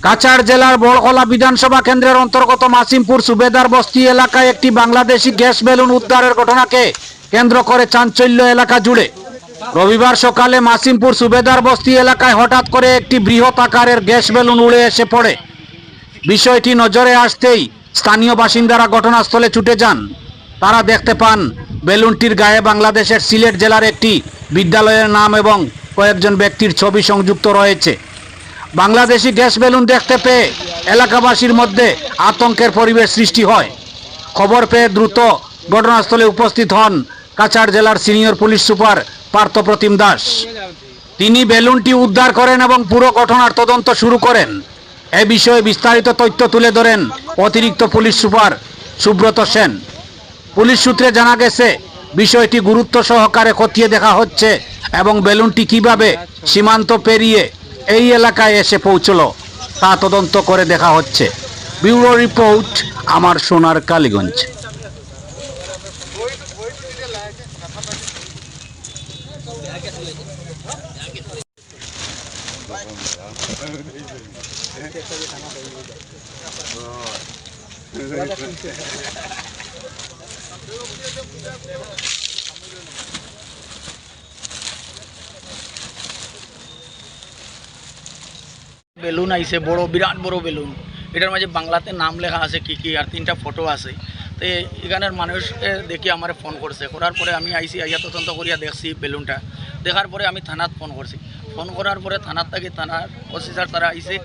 কাছাড় জেলার বড়খলা বিধানসভা কেন্দ্রের অন্তর্গত মাসিমপুর সুবেদার বস্তি এলাকায় একটি বাংলাদেশি গ্যাস বেলুন উদ্ধারের ঘটনাকে কেন্দ্র করে চাঞ্চল্য এলাকা জুড়ে। রবিবার সকালে মাসিমপুর সুবেদার বস্তি এলাকায় হঠাৎ করে একটি বৃহৎ আকারের গ্যাস বেলুন উড়ে এসে পড়ে। বিষয়টি নজরে আসতেই স্থানীয় বাসিন্দারা ঘটনাস্থলে ছুটে যান। তারা দেখতে পান বেলুনটির গায়ে বাংলাদেশের সিলেট জেলার একটি বিদ্যালয়ের নাম এবং কয়েকজন ব্যক্তির ছবি সংযুক্ত রয়েছে। বাংলাদেশি গ্যাস বেলুন দেখতে পেয়ে এলাকাবাসীর মধ্যে আতঙ্কের পরিবেশ সৃষ্টি হয়। খবর পেয়ে দ্রুত ঘটনাস্থলে উপস্থিত হন কাছাড় জেলার senior police super Parthapratim Das. তিনি বেলুনটি উদ্ধার করেন এবং পুরো ঘটনার তদন্ত শুরু করেন। এ বিষয়ে বিস্তারিত তথ্য তুলে ধরেন অতিরিক্ত police super Subrata Sen. Police সূত্রে জানা গেছে, বিষয়টি গুরুত্ব সহকারে খতিয়ে দেখা হচ্ছে এবং বেলুনটি কিভাবে সীমান্ত পেরিয়ে এই এলাকায় এসে পৌঁছলো তা তদন্ত করে দেখা হচ্ছে। ব্যুরো রিপোর্ট, আমার সোনার কালীগঞ্জ। বেলুন আইছে বড়, বিরাট বড় বেলুন। এটার মাঝে বাংলাতে নাম লেখা আছে কি কি, আর 3টা ফটো আছে। তো এখানের মানুষ দেখি আমার ফোন করছে, করার পরে আমি আইসি, আইয়া তদন্ত করিয়া দেখছি বেলুনটা। দেখার পরে আমি থানাত ফোন করছি। ফোন করার পরে থানার থেকে থানার অফিসার তারা আইসে,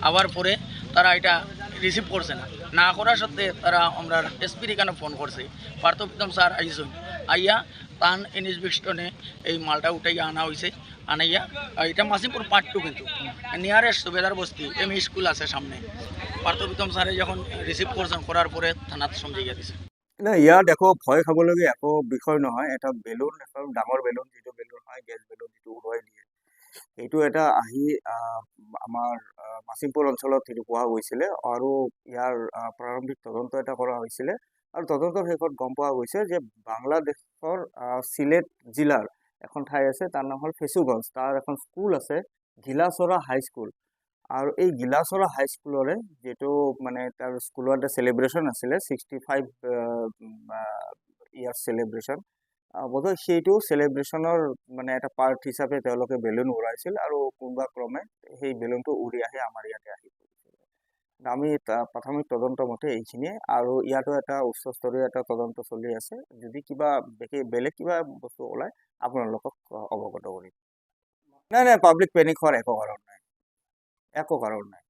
আবার পরে তারা এটা রিসিভ করছে না, না করার সত্ত্বে তারা আমরা এসপির এখানে ফোন করছে। পার্থপ্রতিম স্যার আইসুন, আইয়া তান ইনভেস্টিগেশনে এই মালটা উঠাইয়া আনা হয়েছে। আনাইয়া এটা মাসিমপুর পার্ট 2, কিন্তু নিয়ারেস্ট সুবেদার বস্তি এম স্কুল আছে সামনে। পার্থপ্রতিম স্যারে যখন রিসিভ করছেন, করার পরে থানাত সমঝাইয়া দিছে। না, ইয়াত একো ভয় খাবলগীয়া একো বিষয় নহয়। এটা বেলুন, এটা ডাঙৰ বেলুন, যিটো বেলুন হয় গেছ বেলুন, যিটো উৰুৱাই দিয়ে, এইটো এটা আহি আমাৰ মাছিমপুৰ অঞ্চলত সেইটো পোৱা গৈছিলে আৰু ইয়াৰ প্ৰাৰম্ভিক তদন্ত এটা কৰা হৈছিলে। আৰু তদন্তৰ শেষত গম পোৱা গৈছে যে বাংলাদেশৰ চিলেট জিলাৰ এখন ঠাই আছে, তাৰ নাম হ'ল ফেচুগঞ্জ। তাৰ এখন স্কুল আছে, গিলাচৰা হাইস্কুল। আৰু এই গিলাচৰা হাইস্কুলৰে যিটো মানে তাৰ স্কুলৰ এটা চেলিব্ৰেশ্যন আছিলে, 65 ইয়াৰ চেলিব্ৰেশ্যন, বোধহয় সেইটো চেলিব্ৰেশ্যনৰ মানে এটা পাৰ্ট হিচাপে তেওঁলোকে বেলুন উৰাইছিল আৰু কোনোবা ক্ৰমে সেই বেলুনটো উৰি আহি আমাৰ ইয়াতে আহি পৰিছিল। আমি প্ৰাথমিক তদন্ত মতে এইখিনিয়ে, আৰু ইয়াতো এটা উচ্চস্তৰীয় এটা তদন্ত চলি আছে। যদি কিবা বেলেগ কিবা বস্তু ওলায় আপোনালোকক অৱগত কৰিম। নাই, পাব্লিক পেনিক হোৱাৰ একো কাৰণ নাই, একো কাৰণ নাই।